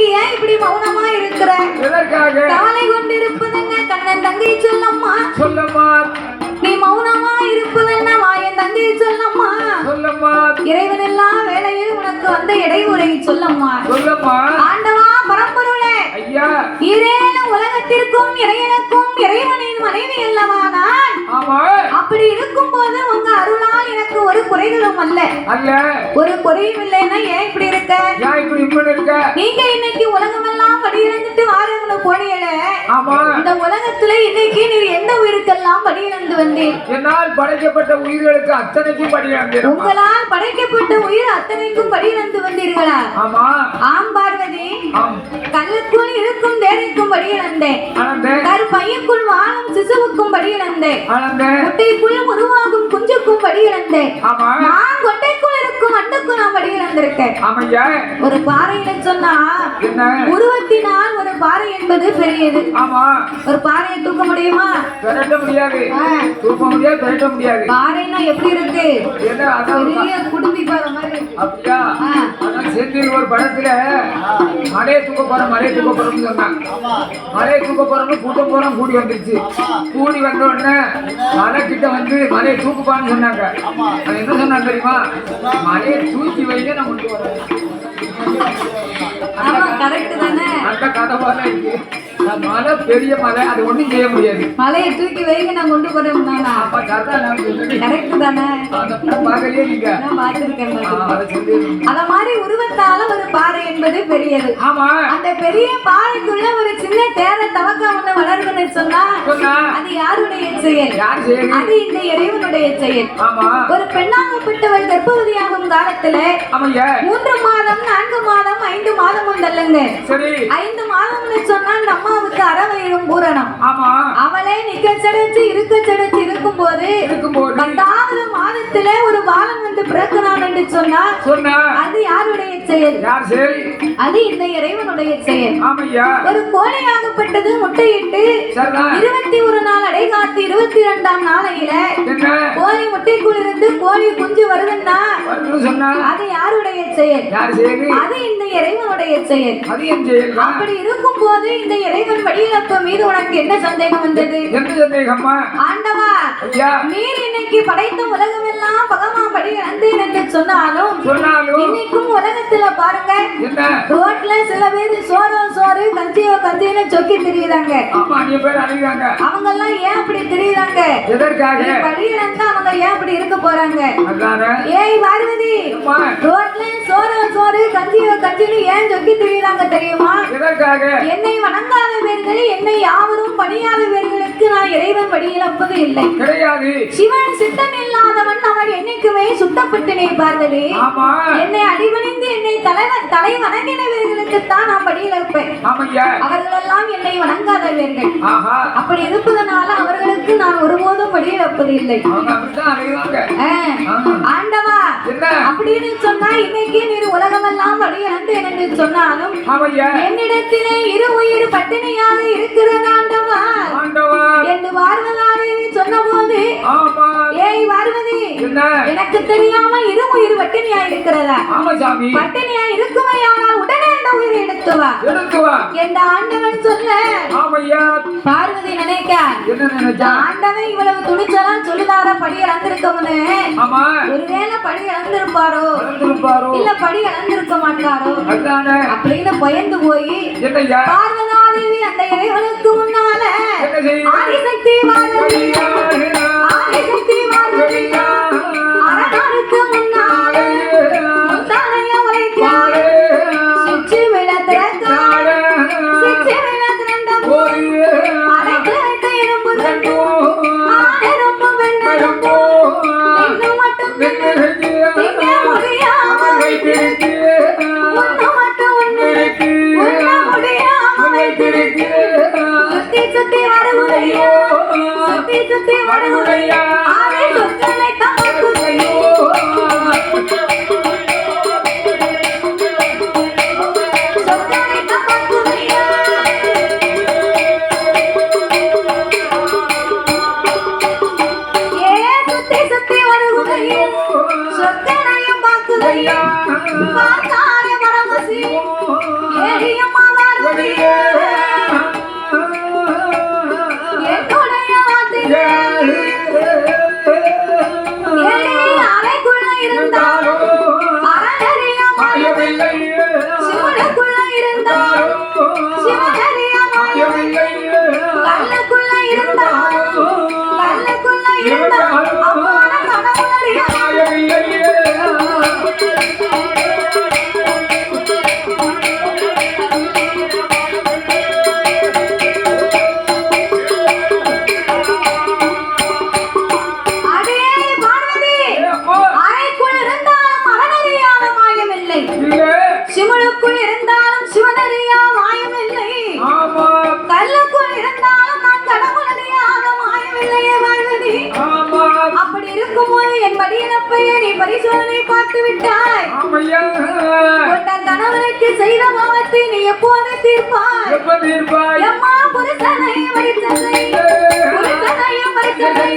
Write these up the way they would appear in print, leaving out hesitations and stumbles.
இன்னைக்கு ஏன் இப்படி மௌனமா இருக்கிற? எதற்காக? கவலை கொண்டிருப்பதென்ன கண்ணன் தங்கை சொல்லம்மா. சொல்லம்மா. நீ மௌனமா இருப்பதென்ன வாயன் தங்கை சொல்லம்மா. சொல்லம்மா. இறைவன் எல்லா வேளையில் உனக்கு வந்த இடையூறை சொல்லம்மா. சொல்லம்மா. ஆண்டவா பரம்பொருளே ஐயா, இரேன உலகத்திற்கும் இறைவனுக்கும் இறைவனின் மனைவி அல்லவா நான். ஆமா. அப்படி இருக்கும் போது உங்க அருளால் எனக்கு ஒரு குறைகளும் அல்ல. அல்ல. ஒரு குறையும் இல்லைன்னா ஏன் இப்படி இருக்க? ஏன் இப்படி இப்படி இருக்க? நீங்க இன்னைக்கு உலகமெல்லாம் படி இழந்துட்டு வாரவங்க போனீங்களே. ஆமா. இந்த உலகத்துல இன்னைக்கு நீ எந்த உயிருக்கெல்லாம் படி இழந்து வந்தீர்? என்னால் படைக்கப்பட்ட உயிர்களுக்கு அத்தனைக்கும் படி இழந்தேன். உங்களால் படைக்கப்பட்ட உயிர் அத்தனைக்கும் படி இழந்து வந்தீர்களா? ஆமா. ஆம் பார்வதி. ஆம். கல்லுக்குள் இருக்கும் தேரைக்கும் படி இழந்தேன். கருப்பையுக்குள் வாழும் சிசுவுக்கும் படி இழந்தேன். முட்டைக்குள் உருவாகும் குஞ்சுக்கும் படி இழந்தேன். நான் கொட்டைக்குள் இருக்கும் அண்டுக்கும் நான் படி இழந்திருக்கேன். ஒரு பாறையில சொன்னா உருவத்தினால் ஒரு பாறை என்பது பெரியது. ஒரு பாறையை தூக்க முடியுமா? பெரட்ட முடியாது. தூக்க முடியாது, பெரட்ட முடியாது. பாறைனா எப்படி இருக்கு? பெரிய குடும்பி பாறை மாதிரி. அப்படியா? அதான் செந்தில் ஒரு படத்துல மலையை தூக்க போறோம், மலையை தூக்க போறோம்னு சொன்னாங்க. மலையை தூக்க போறோம்னு கூட்டம் போறோம் கூடி வந்துருச்சு. கூடி வந்த உடனே மலை கிட்ட வந்து மலையை தூக்குப்பான்னு சொன்னாங்க. அது என்ன சொன்னாங்க தெரியுமா? மலையை தூக்கி வைங்க நான் கொண்டு வரேன். அந்த கதை போல இருக்கு. மலை பெரிய மலை, அது ஒண்ணும் செய்ய முடியாது. மலையை தூக்கி வைங்க நான் கொண்டு போறேன். அத மாதிரி உருவத்தால ஒரு பாறை என்பது பெரியது. அந்த பெரிய பாறைக்குள்ள ஒரு சின்ன தேர தவக்க ஒண்ணு வளர்வுன்னு சொன்னா அது யாருடைய செயல்? அது இந்த இறைவனுடைய செயல். ஒரு பெண்ணாகப்பட்டவள் கர்ப்பவதியாகும் காலத்துல 3 மாதம் 4 மாதம் 5 மாதம் உண்டல்லுங்க. 5 மாதம்னு சொன்னா அம்மாவுக்கு அறவயிறும் பூரணம். அவளே நிக்க சடைச்சு இருக்க சடைச்சு இருக்கும் போது 10வது மாதத்திலே ஒரு பாலன் வந்து பிறக்கிறான் என்று சொன்னா அது யாருடைய செயல்? அது இந்த இறைவனுடைய செயல். ஒரு கோழியாகப்பட்டது முட்டையிட்டு 21 நாள் அடை காத்து 22ஆம் நாளையில கோழி முட்டைக்குள் இருந்து கோழி குஞ்சு வருதுன்னா அது யாருடைய செயல்? அது இந்த இறைவனுடைய செயல். அப்படி இருக்கும் போது இந்த இறைவன் வடிவமைப்பு மீது உனக்கு என்ன சந்தேகம் வந்தது? ஆண்டவா, நீர் இன்னைக்கு படைத்த உலகம் எல்லாம் பகவான் படி இழந்தேன் என்று சொன்னாலும் இன்னைக்கும் உலகத்துல பாருங்க ரோட்ல சில பேர் சோறு சோறு கஞ்சியோ கஞ்சின்னு சொக்கி திரியுறாங்க. அவங்க எல்லாம் ஏன் அப்படி திரியுறாங்க? படி இழந்தா அவங்க ஏன் அப்படி இருக்க போறாங்க? ஏய் பார்வதி, ரோட்ல சோறு சோறு கஞ்சியோ கஞ்சின்னு ஏன் சொக்கி திரியுறாங்க தெரியுமா? என்னை வணங்காதவர்கள், என்னை யாவரும் பணியாதவர்களுக்கு நான் இறைவன் படி இழப்பது இல்லை. சிவன் சித்தன் இல்லாதவன் அவன் என்னைக்குமே சுத்தப்பட்டு பார்வதி. என்னை அடிபணிந்து என்னை தலை வணங்கினவர்களுக்கு தான் நான் படி இழப்பேன். அவர்கள் எல்லாம் என்னை வணங்காதவர்கள். அப்படி இருப்பதனால அவர்களுக்கு நான் ஒருபோதும் படி இழப்பது இல்லை. ஆண்டவா, அப்படின்னு சொன்னா இன்னைக்கு நீர் உலகமெல்லாம் படி இழந்தேன் என்று சொன்னாலும் என்னிடத்திலே இரு உயிர் பட்டினியாக இருக்கிறது ஆண்டவா என்று பார்வதாவே சொன்ன போது ஏய் பார்வதி, எனக்கு தெரியாம இரு உயிர் பட்டினியா இருக்கிறதா? பட்டினியா இருக்குமையானால் உடனே அந்த உயிரை எடுத்து வா என்ற ஆண்டவன் சொல்ல பார்வதி நினைக்க ஆண்டவன் இவ்வளவு துணிச்சலா சொல்லுதார படி இழந்திருக்கவனு ஒருவேளை படி இழந்திருப்பாரோ இல்ல படி இழந்திருக்க மாட்டாரோ அப்படின்னு பயந்து போய் பார்வதாதேவி அந்த இறைவனுக்கு முன்னால ஆதிசக்தி பார்வதி ஆதிசக்தி பார்வதி அரண்மனைக்கு முன்னாலே முத்தானைய வைக்காலே சுற்றி விளத்திரக்காலே சுற்றி விளத்திரண்ட போய் அடைத்து வைத்த இரும்பு தண்டு ஆனரும்பு வெண்ணரும்பு இன்னும் மட்டும் திங்க முடியாமல் வைத்திருக்கு. ஒன்று மட்டும் ஒன்று உண்ண முடியாமல் வைத்திருக்கு. சுத்தி சுத்தி வருவதையோ சுத்தி சுத்தி வருவதையோ ஆவே சொற்களை தமக்குதையோ சொற்களை தமக்குதையோ ஏ சுத்தி சுத்தி வருவதையோ சொற்களையும் பார்க்குதையோ பார்த்தாரே வரவசியோ ஏரியம்மா பார்வதி என்னுடைய வார்த்தையே அறைக்குள்ள இருந்தாலும் அறநெறிய மாயமில்லை சிவனுக்குள்ள இருந்தாலும் சிவனறிய மாயமில்லை கல்லுக்குள்ள இருந்தாலும் கல்லுக்குள்ள இருந்தாலும் அம்மான கடவுளறிய மாயமில்லை சிவனுக்குள் இருந்தாலும் சிவனறியா மாயமில்லை கல்லுக்குள் இருந்தாலும் நான் கடவுளறியாக மாயமில்லையே வாழ்வதி அப்படி இருக்கும்போது என் மடியினப்பையே நீ பரிசோதனை பார்த்து விட்டாய் உன் கணவனுக்கு செய்த பாவத்தை நீ எப்போது தீர்ப்பாய் எம்மா புருஷனை மறித்ததை புருஷனையும் மறித்ததை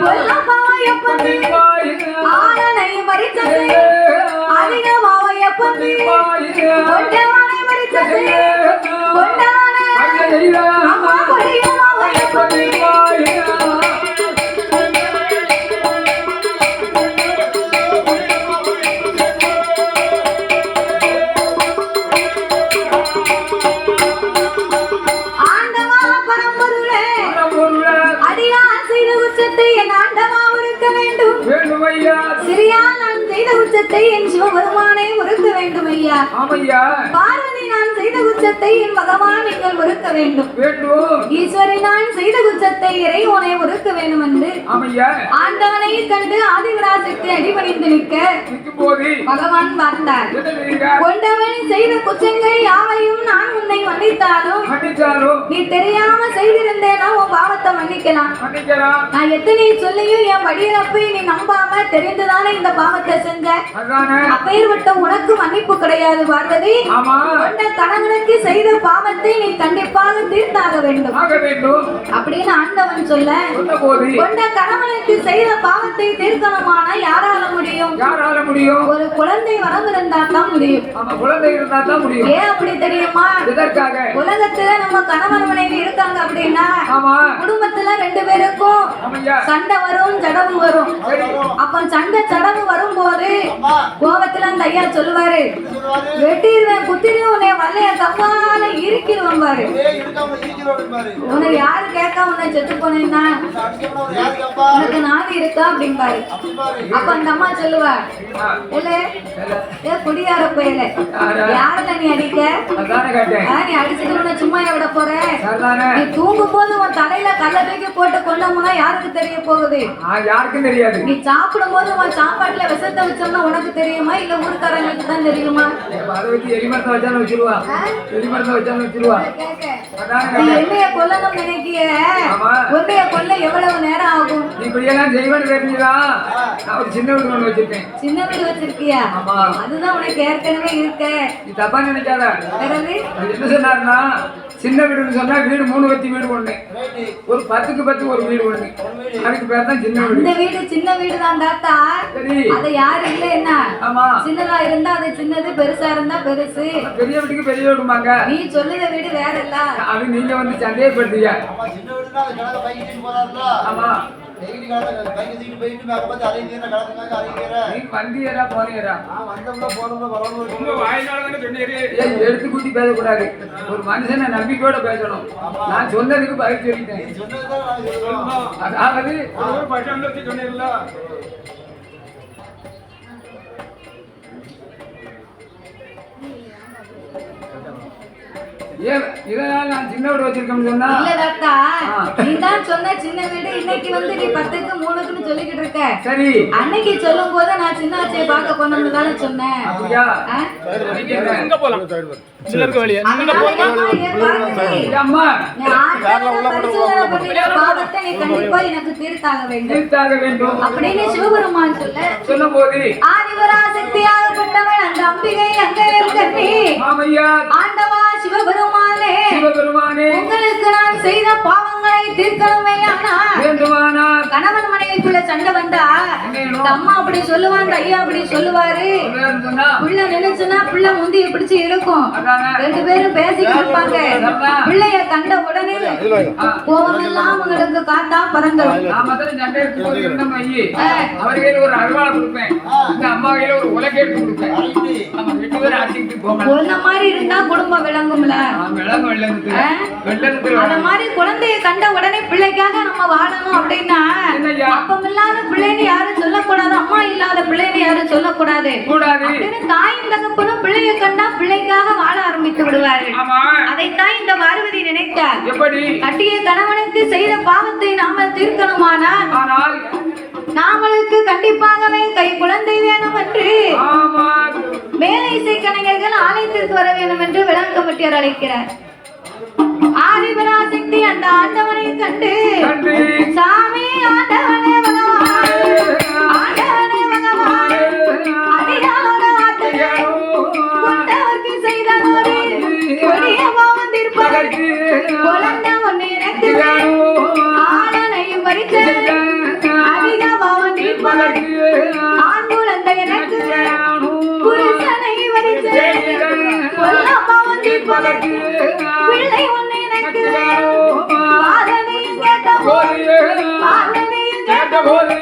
கொல்ல பாவம் எப்ப தீர்ப்பாய் ஆடனை மறித்ததை அதிக பாவம் எப்ப கொண்டவனை மறித்ததை கொண்டவனை அம்மா கொடிய பாவம் எப்ப தீர்ப்பாய் சிறியா நான் செய்த உச்சத்தை என் சிவபெருமானை ஒருக்க வேண்டும் ஐயா பார்வதி நான் செய்த உச்சத்தை என் பகவான் நீங்கள் ஒருக்க வேண்டும் ஈஸ்வரி நான் செய்த உச்சத்தை இறைவனை ஒருக்க வேண்டும் என்று ஆண்டவனை கண்டு ஆதிவிராசக்தி அடிபணிந்து நிற்க பகவான் பார்த்தார் கொண்டவன் செய்த குற்றங்கள் யாவையும் நான் உன்னை மன்னித்தாலும் நீ தெரியாம செய்திருந்தேனா உன் பாவத்தை மன்னிக்கலாம் நான் எத்தனை சொல்லியும் என் வழியிறப்பை நீ நம்பாம தெரிந்துதானே இந்த பாவத்தை செஞ்ச அப்பேற்பட்ட உனக்கு மன்னிப்பு கிடையாது பார்வதி கொண்ட கணவனுக்கு செய்த பாவத்தை நீ கண்டிப்பாக தீர்த்தாக வேண்டும் அப்படின்னு ஆண்டவன் சொல்ல கொண்ட கணவனுக்கு செய்த பாவத்தை தீர்க்கணுமான யாரால முடியும் ஒரு குழந்தை வரம் இருந்தா தான் முடியும் ஏன் அப்படி தெரியுமா உலகத்துல நம்ம கணவன் மனைவி இருக்காங்க அப்படின்னா குடும்பத்துல 2 பேருக்கும் சண்டை வரும் ஜடவு வரும் அப்ப சண்டை ஜடவு வரும்போது கோபத்துல அந்த ஐயா சொல்லுவாரு வெட்டிடுவேன் குத்திடுவேன் உன்னை வல்லைய தப்பால இருக்கிடுவேன் பாரு உன்னை யாரு கேட்க உன்னை செத்து போனேன்னா உனக்கு நாதி இருக்கா அப்படின்பாரு அப்ப அந்த அம்மா சொல்லுவார் இல்ல குடியார போயில யாருல நீ அடிக்க நீ அடிச்சுட்டு சும்மா விட போற நீ தூங்கும் போது உன் தலையில கல்ல தூக்கி போட்டு கொண்டோம்னா யாருக்கு தெரிய போகுது யாருக்கும் தெரியாது நீ சாப்பிடும் போது உன் சாப்பாட்டுல விஷத்தை வச்சோம்னா உனக்கு தெரியுமா இல்ல ஊருக்காரங்களுக்கு தான் தெரியுமா என்னைய கொல்லணும் நினைக்கிய உன்னைய கொல்ல எவ்வளவு நேரம் ஆகும் இப்படியெல்லாம் செய்வேன்னு தெரிஞ்சுதான் நான் ஒரு சின்ன வீடு ஒண்ணு வச்சிருக்கேன் சின்ன வீடு வச்சிருக்கியா அதுதான் உனக்கு ஏற்கனவே இருக்க நீ தப்பா நினைக்காத என்ன சொன்னாருன்னா சின்ன வீடுன்னு சொன்னா வீடு 3 வத்தி வீடு ஒண்ணு ஒரு 10க்கு 10 ஒரு வீடு ஒண்ணு அதுக்கு பேர் தான் சின்ன வீடு. இந்த வீடு சின்ன வீடு தான் தாத்தா. சரி அது யாரு இல்ல என்ன? ஆமா சின்னதா இருந்தா அது சின்னது, பெருசா இருந்தா பெருசு. பெரிய வீட்டுக்கு பெரிய வீடுமாங்க. நீ சொல்லுற வீடு வேற இல்ல. அது நீங்க வந்து சந்தேகப்படுறீங்க. ஆமா சின்ன வீடுனா அது கணக்கு பைக்கிட்டு போறாருல. ஆமா டெய்லி கணக்கு பைக் தூக்கிட்டு போயிட்டு மேல வந்து அலையீரா கணக்குங்க அலையீரா. நீ வந்தியரா போறீரா? வந்தோம்னா போறோம்னா வரணும். உங்க வாயினால தான சொன்னீரு. ஏய் எடுத்து கூட்டி பேச கூடாது. ஒரு மனுஷனை நம்பிக்கையோட பேசணும். நான் சொன்னதுக்கு பதில் சொல்லிட்டேன். நீ சொன்னதுதான் நான் சொல்றேன். அதாவது ஒரு பட்டன்ல வச்சு சொன்னீங்களா? இதனால நான் சின்ன வீடு வச்சிருக்கேன்னு சொன்னா இல்ல தாத்தா, நீ தான் சொன்ன சின்ன வீடு. இன்னைக்கு வந்து நீ 10க்கு 3க்குன்னு சொல்லிக்கிட்டு இருக்க. சரி அன்னைக்கு சொல்லும் போது நான் சின்ன வச்சியை பார்க்க போனோம்னு தானே சொன்னேன். அப்படியா? எங்க போலாம்? சிலருக்கு வழியா நீங்க போறீங்க? அம்மா பாவத்தை நீ கண்டிப்பா எனக்கு தீர்த்தாக வேண்டும். தீர்த்தாக வேண்டும் அப்படின்னு சிவபெருமான் சொல்லும்போது ஆதிபராசக்தியாகப்பட்டவன் அந்த அம்பிகை அங்கே இருக்கே. ஆண்டவா சிவபெருமானே, சிவபெருமானே உங்களுக்கு நான் செய்த பாவங்கள் பாவங்களை தீர்க்கணுமே ஆனா வேண்டுமானால் கணவன் மனைவிக்குள்ள சண்டை வந்தா இந்த அம்மா அப்படி சொல்லுவான் இந்த ஐயா அப்படி சொல்லுவாரு சொன்னா புள்ள நினைச்சுன்னா புள்ள முந்திய பிடிச்சு இழுக்கும் ரெண்டு பேரும் பேசிக்கிட்டு இருப்பாங்க பிள்ளைய கண்ட உடனே கோவமெல்லாம் அவங்களுக்கு காத்தா பறந்துடும் நான் மாத்திரம் சண்டை எடுத்து போது இருந்த மையி அவர் கையில ஒரு அருவாளை கொடுப்பேன் இந்த அம்மா கையில ஒரு உலகை எடுத்து கொடுப்பேன் நம்ம 2 பேரும் ஆட்டிக்கிட்டு போகலாம் ஒன்ன மாதிரி இருந்தா குடும்பம் விளங்கும்ல விளங்கும் வெள்ளத்துல அந்த மாதிரி குழந்தைய கண்ட உடனே பிள்ளைக்காக நம்ம வாழணும் அப்படின்னா அப்பமில்லாத பிள்ளைன்னு யாரும் சொல்லக்கூடாது அம்மா இல்லாத பிள்ளைன்னு யாரும் சொல்லக்கூடாது அப்படின்னு தாயும் தகப்பனும் பிள்ளைய கண்டா பிள்ளைக்காக வாழ ஆரம்பித்து விடுவார்கள் அதைத்தான் இந்த பார்வதி நினைத்தார் கட்டிய கணவனுக்கு செய்த பாவத்தை நாம தீர்க்கணுமானால் நாமளுக்கு கண்டிப்பாகவே கை குழந்தை வேணும் என்று மேலை இசை கலைஞர்கள் ஆலயத்திற்கு வர வேண்டும் என்று விளக்கப்பட்டியார் அழைக்கிறார் ஆதிபராசக்தி அந்த ஆண்டவனை கண்டு சாமி ஆண்டவனே பகவான் ஆண்டவனே பகவான் அடியாளோட ஆட்டவர்க்கு செய்ததோரே கொடிய பாவம் தீர்ப்பதற்கு குழந்தை ஒன்று எனக்கு ஆடனையும் பறித்து அதிக பாவம் தீர்ப்பதற்கு ஆண் குழந்தை எனக்கு புருஷனை பறித்து கொல்ல பாவம் தீர்ப்பதற்கு பிள்ளை ஒன்று எனக்கு பாதனையும் கேட்ட போது